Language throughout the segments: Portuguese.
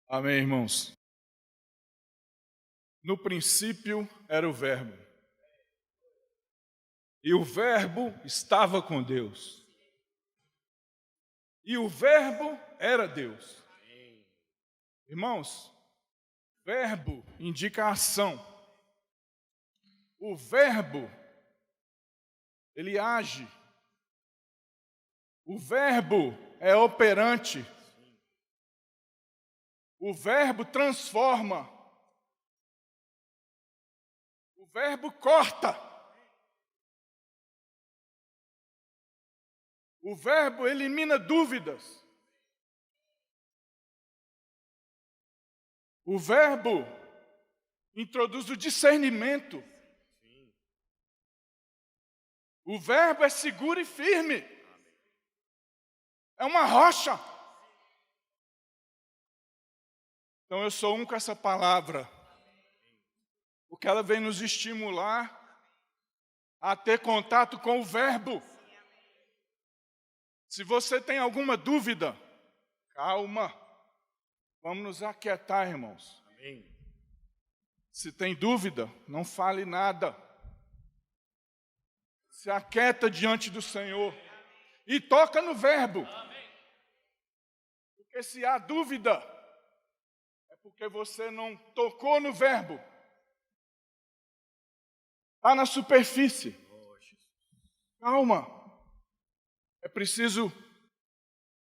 Amém, irmãos? No princípio era o Verbo, e o Verbo estava com Deus, e o Verbo era Deus. Irmãos, verbo indica ação. O Verbo, ele age. O Verbo é operante. O Verbo transforma. O Verbo corta. O Verbo elimina dúvidas. O Verbo introduz o discernimento. O Verbo é seguro e firme. É uma rocha. Então eu sou um com essa palavra, porque ela vem nos estimular a ter contato com o Verbo. Se você tem alguma dúvida, calma, vamos nos aquietar, irmãos. Amém. Se tem dúvida, não fale nada. Se aquieta diante do Senhor e toca no Verbo. Porque se há dúvida, é porque você não tocou no Verbo. Está na superfície. Calma. É preciso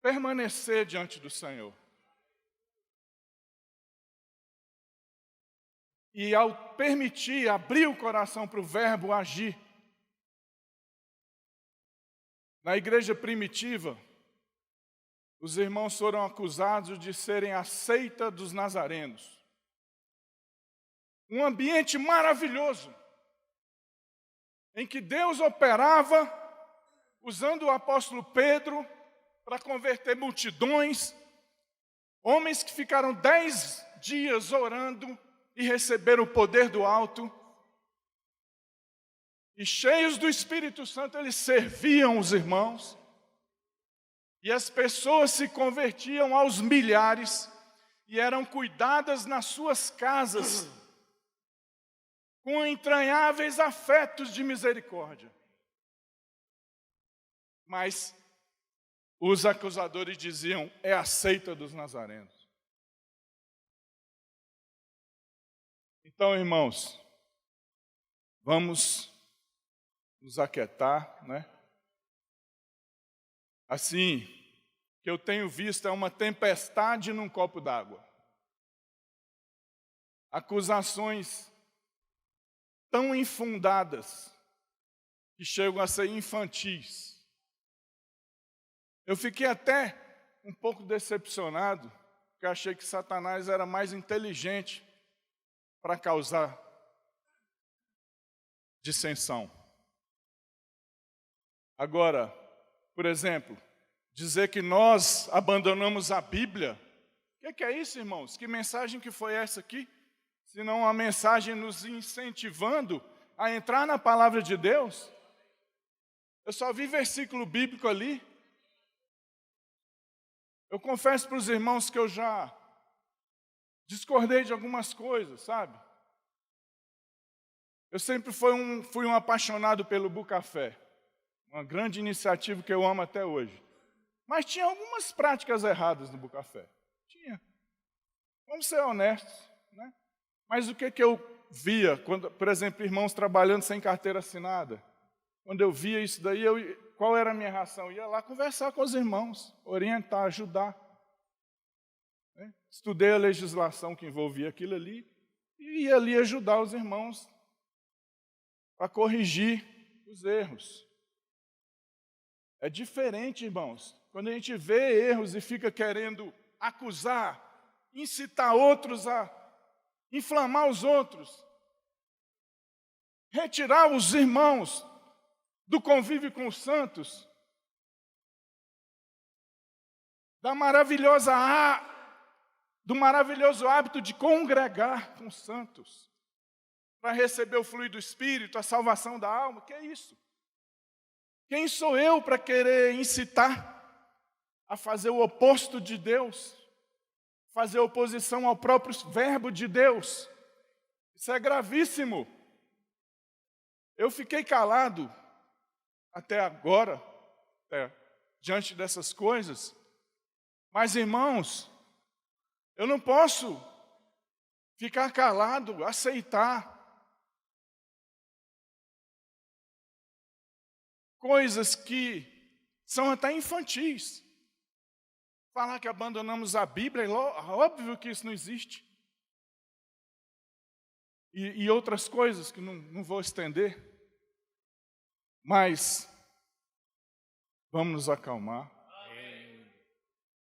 permanecer diante do Senhor. E ao permitir, abrir o coração para o Verbo agir. Na igreja primitiva, os irmãos foram acusados de serem a seita dos nazarenos. Um ambiente maravilhoso, em que Deus operava, usando o apóstolo Pedro para converter multidões, homens que ficaram 10 dias orando e receberam o poder do alto, e cheios do Espírito Santo, eles serviam os irmãos, e as pessoas se convertiam aos milhares, e eram cuidadas nas suas casas, com entranháveis afetos de misericórdia. Mas os acusadores diziam, é a seita dos nazarenos. Então, irmãos, vamos nos aquietar, né? Assim, que eu tenho visto é uma tempestade num copo d'água. Acusações tão infundadas que chegam a ser infantis. Eu fiquei até um pouco decepcionado, porque achei que Satanás era mais inteligente para causar dissensão. Agora, por exemplo, dizer que nós abandonamos a Bíblia, o que é isso, irmãos? Que mensagem que foi essa aqui? Se não uma mensagem nos incentivando a entrar na palavra de Deus? Eu só vi versículo bíblico ali. Eu confesso para os irmãos que eu já discordei de algumas coisas, sabe? Eu sempre fui um apaixonado pelo Bucafé, uma grande iniciativa que eu amo até hoje. Mas tinha algumas práticas erradas no Bucafé. Tinha. Vamos ser honestos, né? Mas o que eu via, quando, por exemplo, irmãos trabalhando sem carteira assinada? Quando eu via isso daí, qual era a minha reação? Eu ia lá conversar com os irmãos, orientar, ajudar. Né? Estudei a legislação que envolvia aquilo ali e ia ali ajudar os irmãos a corrigir os erros. É diferente, irmãos, quando a gente vê erros e fica querendo acusar, incitar outros a inflamar os outros, retirar os irmãos do convívio com os santos, do maravilhoso hábito de congregar com os santos, para receber o fluido do Espírito, a salvação da alma. Que é isso? Quem sou eu para querer incitar a fazer o oposto de Deus? fazer oposição ao próprio verbo de Deus. Isso é gravíssimo. Eu fiquei calado até agora, diante dessas coisas, mas, irmãos, eu não posso ficar calado, aceitar coisas que são até infantis. Falar que abandonamos a Bíblia, é óbvio que isso não existe. E outras coisas que não vou estender. Mas vamos nos acalmar.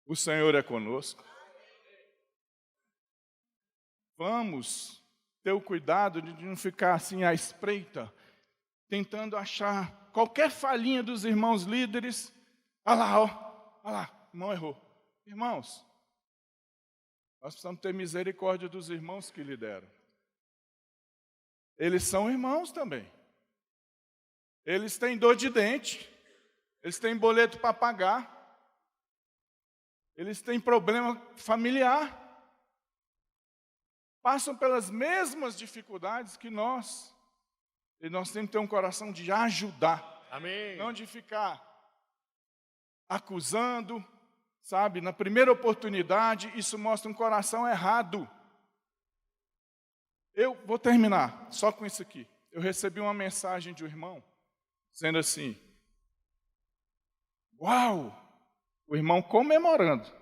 O Senhor é conosco. Vamos ter o cuidado de não ficar assim à espreita, tentando achar qualquer falhinha dos irmãos líderes. Olha lá, olha lá, o irmão errou. Irmãos, nós precisamos ter misericórdia dos irmãos que lideram. Eles são irmãos também. Eles têm dor de dente, eles têm boleto para pagar, eles têm problema familiar, passam pelas mesmas dificuldades que nós. E nós temos que ter um coração de ajudar. Amém. Não de ficar acusando, sabe? Na primeira oportunidade, isso mostra um coração errado. Eu vou terminar só com isso aqui. Eu recebi uma mensagem de um irmão, dizendo assim: uau! O irmão comemorando.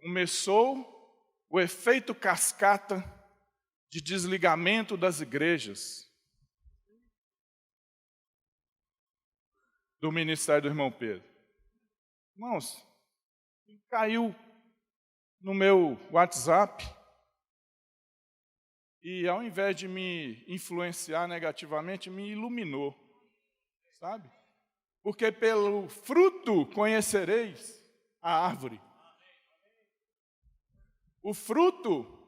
Começou o efeito cascata de desligamento das igrejas do ministério do irmão Pedro. Irmãos, caiu no meu WhatsApp e, ao invés de me influenciar negativamente, me iluminou, sabe? Porque pelo fruto conhecereis a árvore. O fruto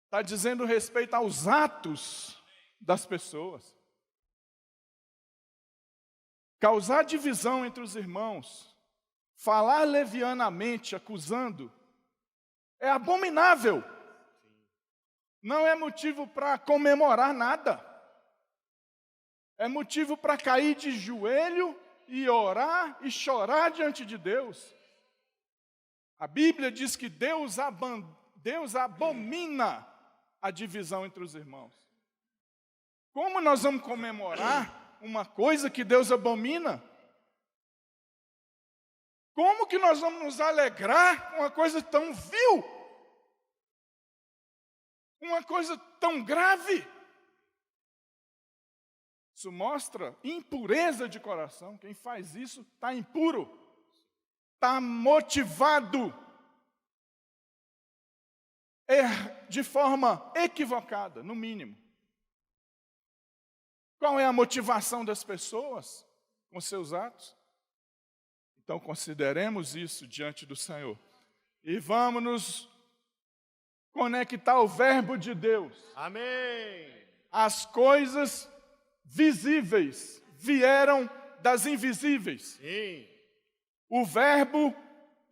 está dizendo respeito aos atos das pessoas. Causar divisão entre os irmãos, falar levianamente, acusando, é abominável. Não é motivo para comemorar nada. É motivo para cair de joelho e orar e chorar diante de Deus. A Bíblia diz que Deus abomina a divisão entre os irmãos. Como nós vamos comemorar uma coisa que Deus abomina? Como que nós vamos nos alegrar com uma coisa tão vil? Uma coisa tão grave? Isso mostra impureza de coração. Quem faz isso está impuro, está motivado de forma equivocada, no mínimo. Qual é a motivação das pessoas com seus atos? Então consideremos isso diante do Senhor e vamos nos conectar ao verbo de Deus. Amém. As coisas visíveis vieram das invisíveis. Sim. O verbo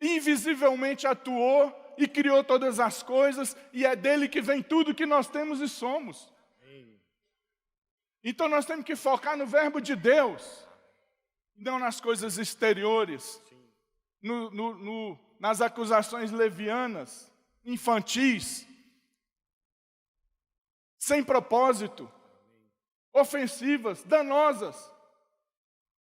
invisivelmente atuou e criou todas as coisas, e é dele que vem tudo que nós temos e somos. Sim. Então nós temos que focar no verbo de Deus, não nas coisas exteriores, nas acusações levianas, infantis, sem propósito, ofensivas, danosas.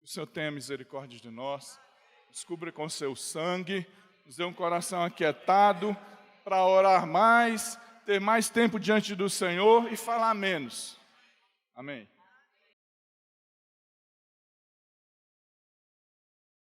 O Senhor tenha misericórdia de nós, nos cubra com seu sangue, nos dê um coração aquietado para orar mais, ter mais tempo diante do Senhor e falar menos. Amém.